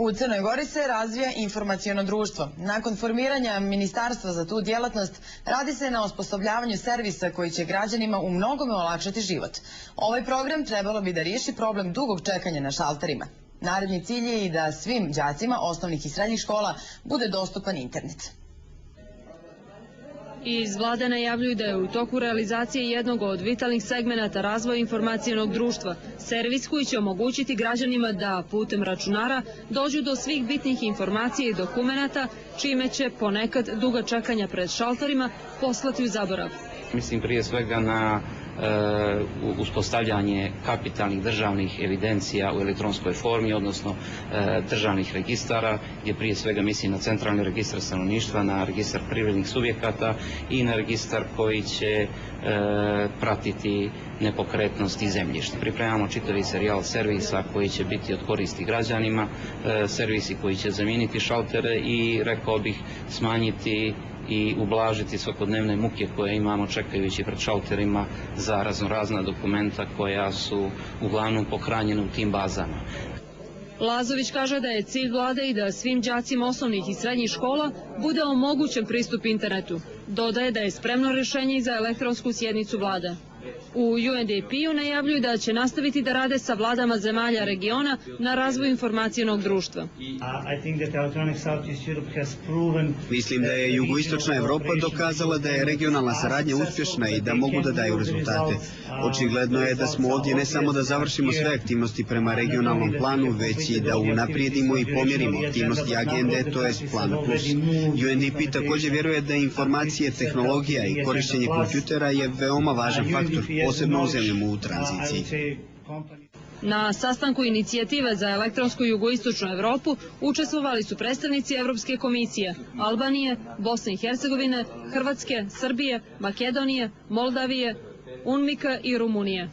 U Crnoj Gori se razvija informaciono društvo. Nakon formiranja ministarstva za tu djelatnost radi se na osposobljavanju servisa koji će građanima u mnogome olakšati život. Ovaj program trebalo bi da riješi problem dugog čekanja na šalterima. Naredni cilj je i da svim đacima osnovnih i srednjih škola bude dostupan internet. Iz vlade najavljuju da je u toku realizacije jednog od vitalnih segmenata razvoja informacionog društva, servis koji će omogućiti građanima da putem računara dođu do svih bitnih informacija i dokumenata, čime će ponekad duga čekanja pred šalterima poslati u zaborav. Mislim prije svega na uspostavljanje kapitalnih državnih evidencija u elektronskoj formi, odnosno državnih registara, gdje prije svega mislim na centralni registar stanovništva, na registar privrednih subjekata i na registar koji će pratiti nepokretnost i zemljište. Pripremamo čitavi serijal servisa koji će biti od koristi građanima, servisi koji će zamijeniti šaltere i, rekao bih, smanjiti i ublažiti svakodnevne muke koje imamo čekajući pred šalterima za raznorazna dokumenta koja su uglavnom pohranjena u tim bazama. Lazović kaže da je cilj vlade i da svim đacima osnovnih i srednjih škola bude omogućen pristup internetu. Dodaje da je spremno rješenje i za elektronsku sjednicu vlade. U UNDP-u najavljuju da će nastaviti da rade sa vladama zemalja regiona na razvoju informacionog društva. Mislim da je jugoistočna Evropa dokazala da je regionalna saradnja uspješna i da mogu da daju rezultate. Očigledno je da smo ovdje ne samo da završimo sve aktivnosti prema regionalnom planu, već i da unaprijedimo i pomjerimo aktivnosti agende, to jest Plana Plus. UNDP također vjeruje da informacije, tehnologija i korištenje kompjutera je veoma važan faktor, posebno u zemljama u tranziciji. Na sastanku inicijative za elektronsku jugoistočnu Evropu učestvovali su predstavnici Evropske komisije, Albanije, Bosne i Hercegovine, Hrvatske, Srbije, Makedonije, Moldavije, UNMIK-a i Rumunije.